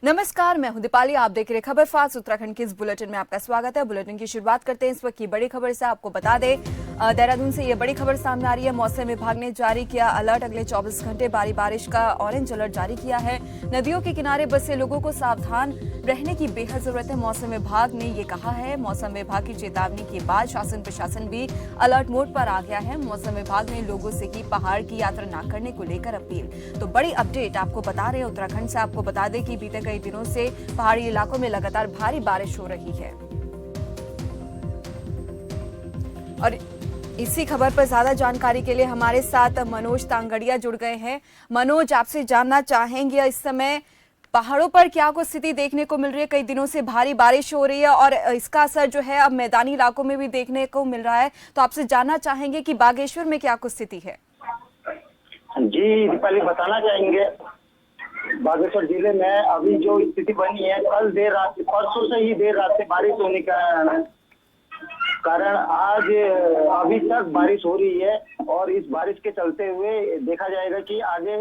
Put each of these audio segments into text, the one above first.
नमस्कार, मैं हूं दीपाली। आप देख रहे खबर फास्ट उत्तराखंड के इस बुलेटिन में आपका स्वागत है। बुलेटिन की शुरुआत करते हैं इस वक्त की बड़ी खबर से। आपको बता दें, देहरादून से ये बड़ी खबर सामने आ रही है। मौसम विभाग ने जारी किया अलर्ट। अगले 24 घंटे भारी बारिश का ऑरेंज अलर्ट जारी किया है। नदियों के किनारे बसे लोगों को सावधान रहने की बेहद जरूरत है, मौसम विभाग ने ये कहा है। मौसम विभाग की चेतावनी के बाद शासन प्रशासन भी अलर्ट मोड पर आ गया है। मौसम विभाग ने लोगों से की पहाड़ की यात्रा न करने को लेकर अपील। तो बड़ी अपडेट आपको बता रहे हैं उत्तराखंड से। आपको बता दें कि बीते कई दिनों से पहाड़ी इलाकों में लगातार भारी बारिश हो रही है और इसी खबर पर ज्यादा जानकारी के लिए हमारे साथ मनोज तांगड़िया जुड़ गए हैं। मनोज, आपसे जानना चाहेंगे इस समय पहाड़ों पर क्या कुछ स्थिति देखने को मिल रही है? कई दिनों से भारी बारिश हो रही है और इसका असर जो है अब मैदानी इलाकों में भी देखने को मिल रहा है। तो आपसे जानना चाहेंगे कि बागेश्वर में क्या कुछ स्थिति है? जी दीपाली, बताना चाहेंगे बागेश्वर जिले में अभी जो स्थिति बनी है, कल देर रात, परसों से ही देर रात से बारिश होने का कारण आज अभी तक बारिश हो रही है और इस बारिश के चलते हुए देखा जाएगा कि आगे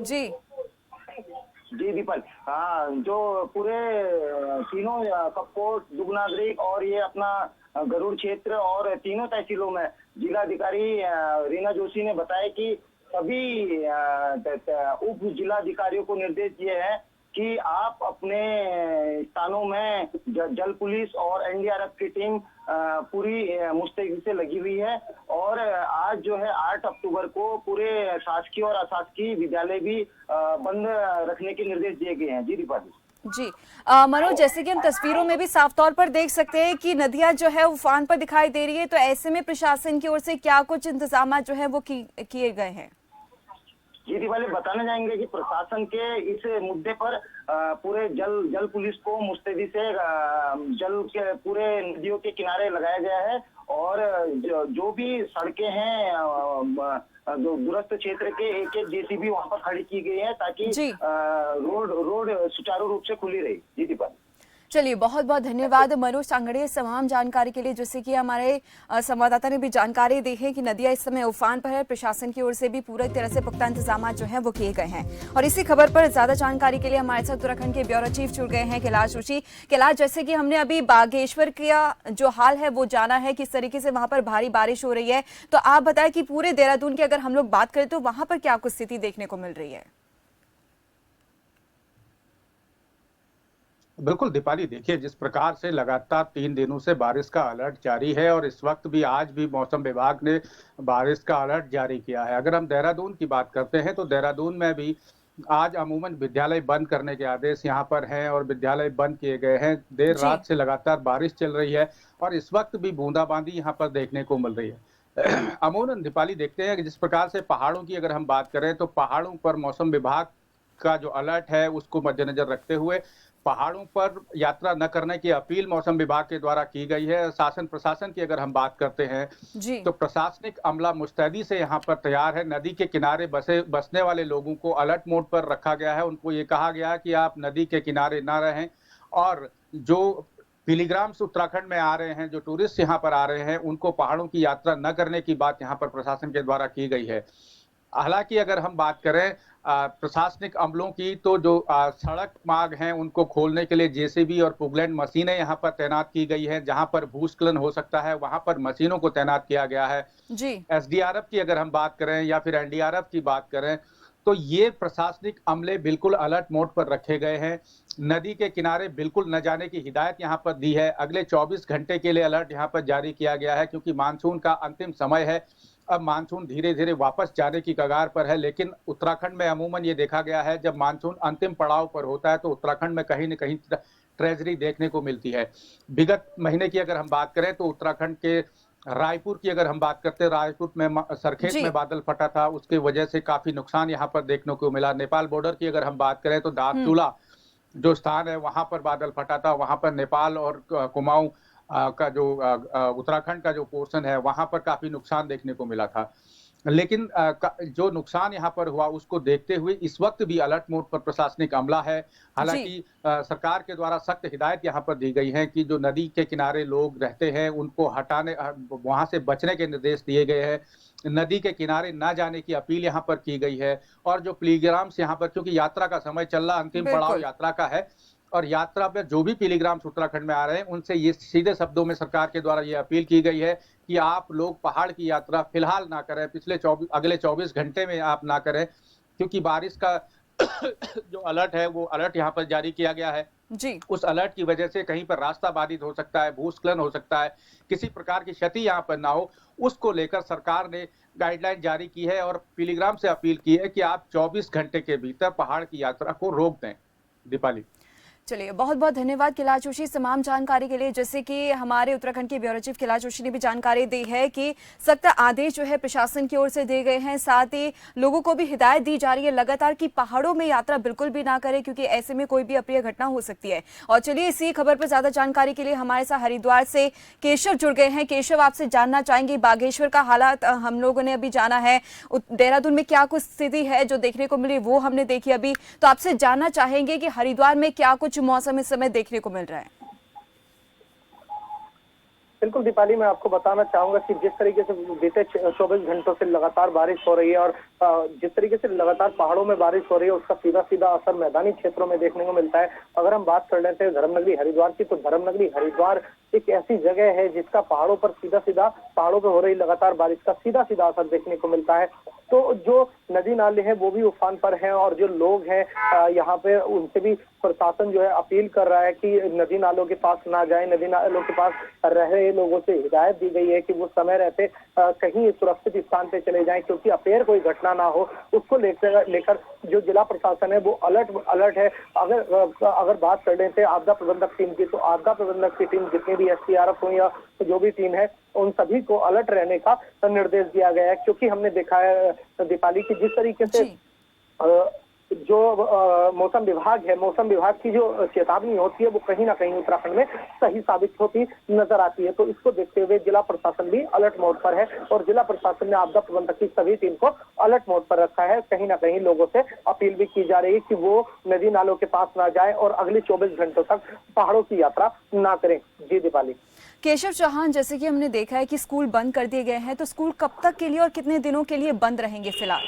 जी जी दीपक, हाँ, जो पूरे तीनों कपकोट, दुगनागरिक और ये अपना गरुड़ क्षेत्र और तीनों तहसीलों में जिलाधिकारी रीना जोशी ने बताया कि सभी उप जिलाधिकारियों को निर्देश दिए हैं कि आप अपने स्थानों में जल पुलिस और एनडीआरएफ की टीम पूरी मुस्तैदी से लगी हुई है। और आज जो है 8 अक्टूबर को पूरे शासकीय और अशासकीय विद्यालय भी बंद रखने के निर्देश दिए गए हैं। जी दीपाली। जी मनोज, जैसे कि हम तस्वीरों में भी साफ तौर पर देख सकते हैं कि नदियां जो है उफान पर दिखाई दे रही है। तो ऐसे में प्रशासन की ओर से क्या कुछ इंतजाम जो है वो किए गए हैं? जी दीपाली, बताना चाहेंगे कि प्रशासन के इस मुद्दे पर पूरे जल पुलिस को मुस्तैदी से जल के पूरे नदियों के किनारे लगाया गया है और जो भी सड़कें हैं जो दूरस्थ क्षेत्र के एक एक जेसीबी वहां पर खड़ी की गई है ताकि रोड सुचारू रूप से खुली रही। जी दीपाली। चलिए, बहुत बहुत धन्यवाद मनोज तांगड़िया तमाम जानकारी के लिए। जैसे कि हमारे संवाददाता ने भी जानकारी दी है कि नदियां इस समय उफान पर है। प्रशासन की ओर से भी पूरी तरह से पुख्ता इंतजाम जो है वो किए गए हैं। और इसी खबर पर ज्यादा जानकारी के लिए हमारे साथ उत्तराखंड के ब्यूरो चीफ जुड़ गए हैं कैलाश जोशी। कैलाश, जैसे कि हमने अभी बागेश्वर का जो हाल है वो जाना है, किस तरीके से वहां पर भारी बारिश हो रही है, तो आप बताएं कि पूरे देहरादून की अगर हम लोग बात करें तो वहां पर क्या कुछ स्थिति देखने को मिल रही है? बिल्कुल दीपाली, देखिए जिस प्रकार से लगातार 3 दिनों से बारिश का अलर्ट जारी है और इस वक्त भी आज भी मौसम विभाग ने बारिश का अलर्ट जारी किया है। अगर हम देहरादून की बात करते हैं तो देहरादून में भी आज अमूमन विद्यालय बंद करने के आदेश यहाँ पर हैं और विद्यालय बंद किए गए हैं। देर रात से लगातार बारिश चल रही है और इस वक्त भी बूंदाबांदी यहाँ पर देखने को मिल रही है। अमूमन दीपाली, देखते हैं कि जिस प्रकार से पहाड़ों की अगर हम बात करें तो पहाड़ों पर मौसम विभाग का जो अलर्ट है उसको मद्देनजर रखते हुए पहाड़ों पर यात्रा न करने की अपील मौसम विभाग के द्वारा की गई है। शासन प्रशासन की अगर हम बात करते हैं तो प्रशासनिक अमला मुस्तैदी से यहाँ पर तैयार है। नदी के किनारे बसने वाले लोगों को अलर्ट मोड पर रखा गया है। उनको ये कहा गया है कि आप नदी के किनारे ना रहें और जो पिलग्रिम्स उत्तराखंड में आ रहे हैं, जो टूरिस्ट यहाँ पर आ रहे हैं, उनको पहाड़ों की यात्रा न करने की बात यहाँ पर प्रशासन के द्वारा की गई है। हालांकि अगर हम बात करें प्रशासनिक अमलों की तो जो सड़क मार्ग हैं उनको खोलने के लिए जेसीबी और पुगलैंड मशीनें यहाँ पर तैनात की गई है। जहां पर भूस्खलन हो सकता है वहां पर मशीनों को तैनात किया गया है। एसडीआरएफ की अगर हम बात करें या फिर एनडीआरएफ की बात करें तो ये प्रशासनिक अमले बिल्कुल अलर्ट मोड पर रखे गए हैं। नदी के किनारे बिल्कुल न जाने की हिदायत यहाँ पर दी है। अगले 24 घंटे के लिए अलर्ट यहाँ पर जारी किया गया है क्योंकि मानसून का अंतिम समय है। अब मानसून धीरे धीरे वापस जाने की कगार पर है, लेकिन उत्तराखंड में अमूमन ये देखा गया है जब मानसून अंतिम पड़ाव पर होता है तो उत्तराखंड में कहीं न कहीं ट्रेजरी देखने को मिलती है। विगत महीने की अगर हम बात करें तो उत्तराखंड के रायपुर की अगर हम बात करते हैं, रायपुर में सरखेज में बादल फटा था, उसके वजह से काफी नुकसान यहाँ पर देखने को मिला। नेपाल बॉर्डर की अगर हम बात करें तो दार्चूला जो स्थान है वहां पर बादल फटा था। वहां पर नेपाल और कुमाऊं का जो उत्तराखंड का जो पोर्शन है वहां पर काफी नुकसान देखने को मिला था। लेकिन जो नुकसान यहाँ पर हुआ उसको देखते हुए इस वक्त भी अलर्ट मोड पर प्रशासनिक अमला है। जी। हालांकि सरकार के द्वारा सख्त हिदायत यहाँ पर दी गई है कि जो नदी के किनारे लोग रहते हैं उनको हटाने, वहां से बचने के निर्देश दिए गए हैं। नदी के किनारे ना जाने की अपील यहाँ पर की गई है। और जो पिलीग्राम्स यहाँ पर, क्योंकि यात्रा का समय चल रहा, अंतिम पड़ाव बिल्कुल। यात्रा का है, और यात्रा में जो भी पिलीग्राम्स उत्तराखंड में आ रहे हैं उनसे ये सीधे शब्दों में सरकार के द्वारा ये अपील की गई है कि आप लोग पहाड़ की यात्रा फिलहाल ना करें, अगले 24 घंटे में आप ना करें, क्योंकि बारिश का जो अलर्ट है वो अलर्ट यहाँ पर जारी किया गया है। जी। उस अलर्ट की वजह से कहीं पर रास्ता बाधित हो सकता है, भूस्खलन हो सकता है, किसी प्रकार की क्षति यहाँ पर ना हो, उसको लेकर सरकार ने गाइडलाइन जारी की है और पिलीग्राम से अपील की है कि आप 24 घंटे के भीतर पहाड़ की यात्रा को रोक दें। दीपाली। चलिए, बहुत बहुत धन्यवाद कैलाश जोशी तमाम जानकारी के लिए। जैसे कि हमारे उत्तराखंड के ब्यूरो चीफ कैलाश जोशी ने भी जानकारी दी है कि सख्त आदेश जो है प्रशासन की ओर से दिए गए हैं, साथ ही लोगों को भी हिदायत दी जा रही है लगातार कि पहाड़ों में यात्रा बिल्कुल भी ना करें, क्योंकि ऐसे में कोई भी अप्रिय घटना हो सकती है। और चलिए, इसी खबर पर ज्यादा जानकारी के लिए हमारे साथ हरिद्वार से केशव जुड़ गए हैं। केशव, आपसे जानना चाहेंगे बागेश्वर का हालात हम लोगों ने अभी जाना है, देहरादून में क्या कुछ स्थिति है जो देखने को मिली वो हमने देखी अभी, तो आपसे जानना चाहेंगे कि हरिद्वार में क्या कुछ मौसम इस समय देखने को मिल रहा है। बिल्कुल दीपाली, मैं आपको बताना चाहूंगा कि जिस तरीके से बीते 24 घंटों से लगातार बारिश हो रही है और जिस तरीके से लगातार पहाड़ों में बारिश हो रही है उसका सीधा सीधा असर मैदानी क्षेत्रों में देखने को मिलता है। अगर हम बात कर लेते हैं धर्मनगरी हरिद्वार की, तो धर्मनगरी हरिद्वार एक ऐसी जगह है जिसका पहाड़ों पर सीधा सीधा, पहाड़ों पर हो रही लगातार बारिश का सीधा सीधा असर देखने को मिलता है। तो जो नदी नाले हैं वो भी उफान पर हैं और जो लोग हैं यहाँ पे उनसे भी प्रशासन जो है अपील कर रहा है कि नदी नालों के पास ना जाए। नदी नालों के पास रह रहे लोगों से हिदायत दी गई है कि वो समय रहते कहीं सुरक्षित स्थान पे चले जाएं, क्योंकि अपेर कोई घटना ना हो उसको लेकर जो जिला प्रशासन है वो अलर्ट है। अगर बात कर लेते हैं आपदा प्रबंधक टीम की, तो आपदा प्रबंधक की टीम जितनी भी SDRF हो या जो भी टीम है उन सभी को अलर्ट रहने का निर्देश दिया गया है, क्योंकि हमने देखा है दीपाली की जिस तरीके से जो मौसम विभाग है, मौसम विभाग की जो चेतावनी होती है वो कहीं ना कहीं उत्तराखंड में सही साबित होती नजर आती है। तो इसको देखते हुए जिला प्रशासन भी अलर्ट मोड पर है और जिला प्रशासन ने आपदा प्रबंधक की सभी टीम को अलर्ट मोड पर रखा है। कहीं ना कहीं लोगों से अपील भी की जा रही है कि वो नदी नालों के पास ना जाए और अगले 24 घंटों तक पहाड़ों की यात्रा ना करें। जी दीपाली। केशव चौहान, जैसे कि हमने देखा है कि स्कूल बंद कर दिए गए हैं, तो स्कूल कब तक के लिए और कितने दिनों के लिए बंद रहेंगे फिलहाल?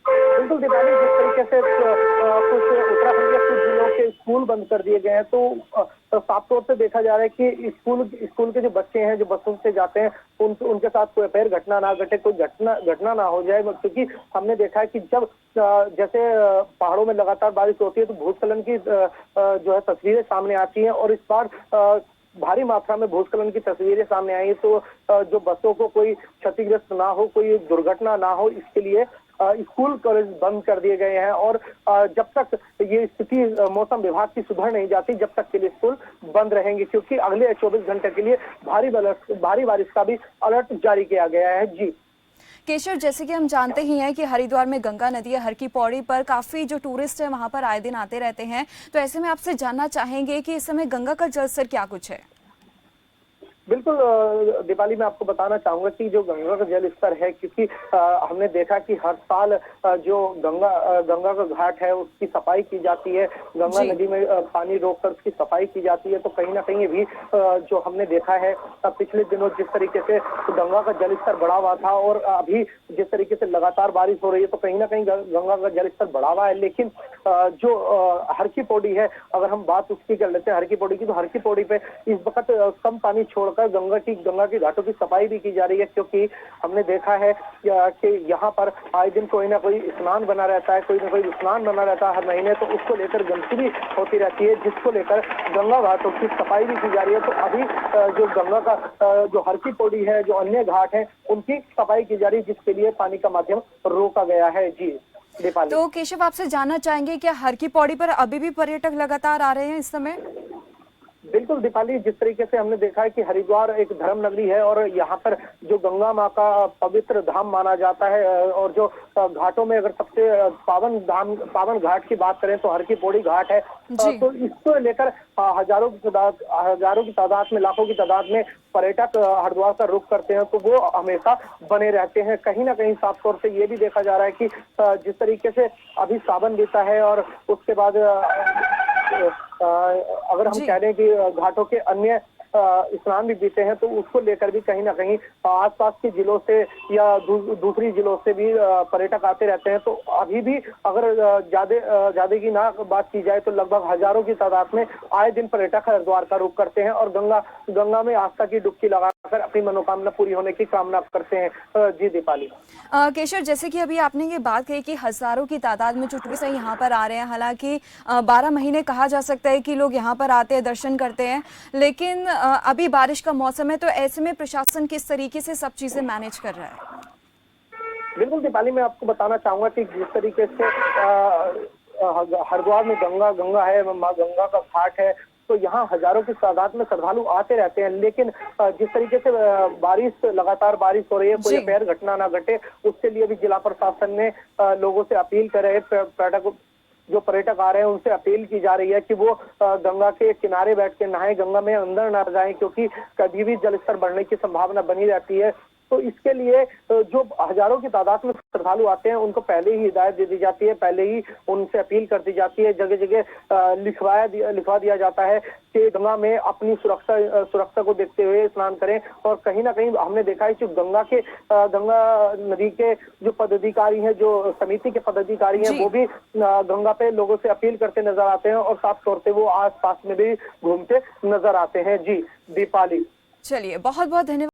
बिल्कुल दीपाली, जिस तरीके से कुछ उत्तराखंड के कुछ जिलों के स्कूल बंद कर दिए गए हैं, तो साफ तौर से देखा जा रहा है कि स्कूल के जो बच्चे हैं जो बसों से जाते हैं उनके साथ कोई अफेयर घटना ना घटे, कोई घटना ना हो जाए, क्योंकि हमने देखा है कि जब जैसे पहाड़ों में लगातार बारिश होती है तो भूस्खलन की जो है तस्वीरें सामने आती हैं और इस बार भारी मात्रा में भूस्खलन की तस्वीरें सामने आई। तो जो बसों को कोई क्षतिग्रस्त ना हो, कोई दुर्घटना ना हो, इसके लिए स्कूल कॉलेज बंद कर दिए गए हैं और जब तक ये स्थिति मौसम विभाग की सुधर नहीं जाती जब तक के लिए स्कूल बंद रहेंगे, क्योंकि अगले 24 घंटे के लिए भारी बारिश का भी अलर्ट जारी किया गया है। जी केशव, जैसे कि हम जानते ही हैं कि हरिद्वार में गंगा नदी है, हर की पौड़ी पर काफी जो टूरिस्ट है वहां पर आए दिन आते रहते हैं, तो ऐसे में आपसे जानना चाहेंगे कि इस समय गंगा का जलस्तर क्या कुछ है? बिल्कुल दीपाली, मैं आपको बताना चाहूंगा कि जो गंगा का जल स्तर है, क्योंकि हमने देखा कि हर साल जो गंगा का घाट है उसकी सफाई की जाती है, गंगा नदी में पानी रोककर उसकी सफाई की जाती है। तो कहीं ना कहीं भी जो हमने देखा है पिछले दिनों जिस तरीके से गंगा का जल स्तर बढ़ा हुआ था और अभी जिस तरीके से लगातार बारिश हो रही है तो कहीं ना कहीं गंगा का जल स्तर बढ़ा हुआ है। लेकिन जो हर की पौड़ी है, अगर हम बात उसकी कर लेते हैं हर की पौड़ी की, तो हर की पौड़ी पे इस वक्त कम पानी छोड़कर गंगा की घाटों की सफाई भी की जा रही है, क्योंकि हमने देखा है कि यहाँ पर आए दिन कोई ना कोई स्नान बना रहता है, कोई ना कोई स्नान बना रहता है हर महीने, तो उसको लेकर गंदगी भी होती रहती है, जिसको लेकर गंगा घाटों की सफाई भी की जा रही है। तो अभी जो गंगा का जो हर की पौड़ी है, जो अन्य घाट है, उनकी सफाई की जा रही है, जिसके लिए पानी का माध्यम रोका गया है। जी दीपाली। तो केशव, आपसे जानना चाहेंगे क्या हर की पौड़ी पर अभी भी पर्यटक लगातार आ रहे हैं इस समय? बिल्कुल दीपाली, जिस तरीके से हमने देखा है कि हरिद्वार एक धर्म नगरी है और यहाँ पर जो गंगा माँ का पवित्र धाम माना जाता है और जो घाटों में अगर सबसे पावन घाट की बात करें तो हर की पौड़ी घाट है। जी। तो इसको लेकर हजारों की तादाद में, लाखों की तादाद में पर्यटक हरिद्वार का रुख करते हैं, तो वो हमेशा बने रहते हैं। कहीं ना कहीं साफ तौर से ये भी देखा जा रहा है कि जिस तरीके से अभी सावन बीता है और उसके बाद अगर हम जी। कह दें कि घाटों के अन्य स्नान भी बीते हैं, तो उसको लेकर भी कहीं ना कहीं आसपास के जिलों से या दूसरी जिलों से भी पर्यटक आते रहते हैं। तो अभी भी अगर ज्यादा की ना बात की जाए तो लगभग हजारों की तादाद में आए दिन पर्यटक हरिद्वार का रुख करते हैं और गंगा में आस्था की डुबकी लगाकर अपनी मनोकामना पूरी होने की कामना करते हैं। जी दीपाली। केशर, जैसे कि अभी आपने ये बात कही कि हजारों की तादाद में जो टूरिस्ट हैं यहाँ पर आ रहे हैं, हालांकि 12 महीने कहा जा सकता है कि लोग यहाँ पर आते हैं, दर्शन करते हैं, लेकिन अभी बारिश का मौसम है, तो ऐसे में प्रशासन किस तरीके से सब चीजें मैनेज कर रहा है? बिल्कुल दीपाली, मैं आपको बताना चाहूंगा कि जिस तरीके से हरिद्वार में गंगा है, माँ गंगा का घाट है, तो यहाँ हजारों की तादाद में श्रद्धालु आते रहते हैं। लेकिन जिस तरीके से लगातार बारिश हो रही है, कोई पैर घटना ना घटे, उसके लिए भी जिला प्रशासन ने लोगों से अपील करे, जो पर्यटक आ रहे हैं उनसे अपील की जा रही है कि वो गंगा के किनारे बैठ के नहाएं, गंगा में अंदर ना जाएं, क्योंकि कभी भी जल स्तर बढ़ने की संभावना बनी रहती है। तो इसके लिए जो हजारों की तादाद में श्रद्धालु आते हैं उनको पहले ही हिदायत दे दी जाती है, पहले ही उनसे अपील कर दी जाती है, जगह जगह लिखवा दिया जाता है कि गंगा में अपनी सुरक्षा को देखते हुए स्नान करें। और कहीं ना कहीं हमने देखा है कि गंगा नदी के जो पदाधिकारी हैं, जो समिति के पदाधिकारी हैं, वो भी गंगा पे लोगों से अपील करते नजर आते हैं और साफ तौर पे वो आस पास में भी घूमते नजर आते हैं। जी दीपाली। चलिए, बहुत बहुत धन्यवाद।